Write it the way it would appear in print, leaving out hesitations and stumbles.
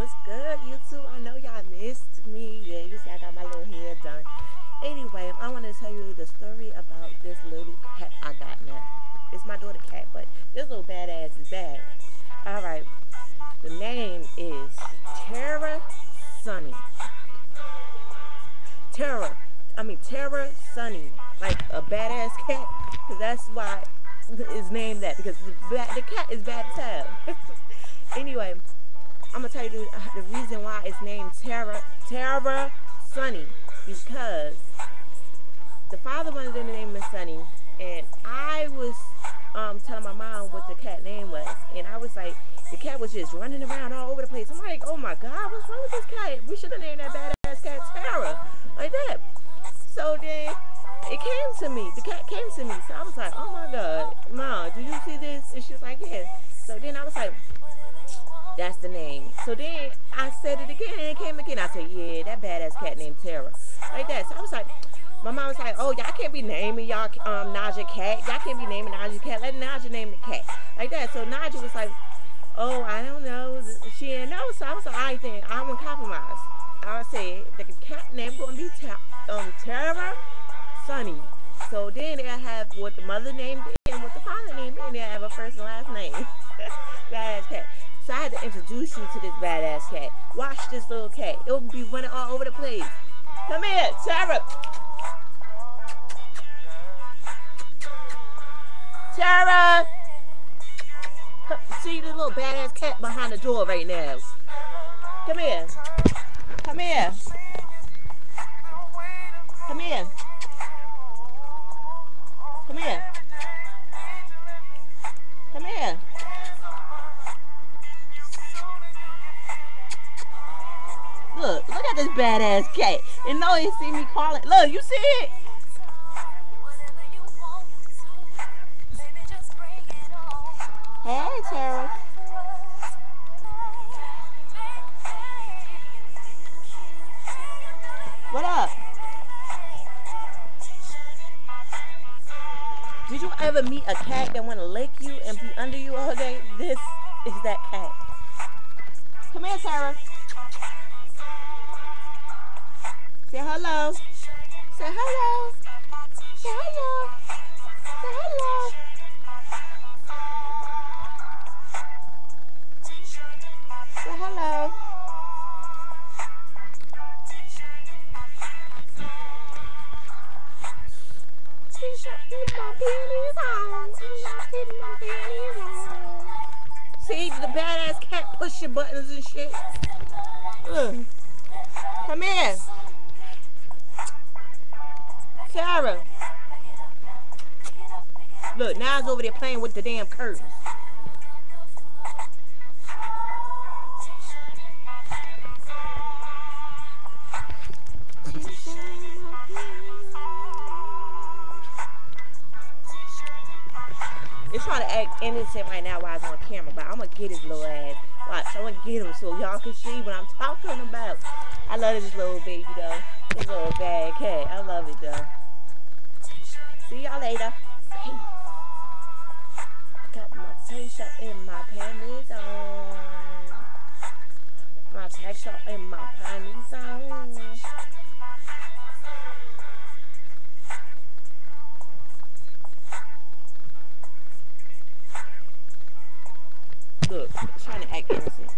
What's good, YouTube? I know y'all missed me. Yeah, you see I got my little hair done. Anyway, I want to tell you the story about this little cat I got now. It's my daughter cat, but this little badass is bad. Alright, the name is Tara Sunny. Tara Sunny. Like a badass cat. Because that's why it's named that. Because the cat is bad as hell. Anyway, I'm going to tell you the reason why it's named Tara Sunny. Because the father wanted to name it Sunny. And I was telling my mom what the cat name was. And I was like, the cat was just running around all over the place. I'm like, oh my God, what's wrong with this cat? We should have named that badass cat Tara. Like that. So then it came to me. The cat came to me. So I was like, oh my God, Mom, do you see this? And she was like, yeah. So then I was like, that's the name. So then I said it again and it came again. I said, yeah, that badass cat named Tara. Like that. So I was like, my mom was like, oh, y'all can't be naming y'all Naja cat. Y'all can't be naming Naja cat. Let Naja name the cat. Like that. So Naja was like, oh, I don't know. She didn't know. So I was like, all right then, I won't compromise. I said the cat name going to be Tara Sunny. So then they'll have what the mother named it and what the father named it, and they'll have a first and last name. Badass cat. So I had to introduce you to this badass cat. Watch this little cat. It will be running all over the place. Come here, Tara. Tara. See the little badass cat behind the door right now. Come here. Come here. Come here. Come here. Come here. Look at this badass cat. And no, he see me calling. Look, you see it? Hey, Tara. What up? Did you ever meet a cat that want to lick you and be under you all day? This is that cat. Come here, Tara. Say hello. Say hello. Say hello. Say hello. Say hello. See, the badass cat pushing buttons and shit. Ugh. Come here. Sarah. Look, now it's over there playing with the damn curtains. It's trying to act innocent right now while it's on camera, but I'm going to get his little ass. Watch, I'm going to get him so y'all can see what I'm talking about. I love this little baby, though. This little bad cat. I love it, though. See y'all later. Peace. Got my t-shirt and my panties on. My t-shirt and my panties on. Look, trying to act innocent.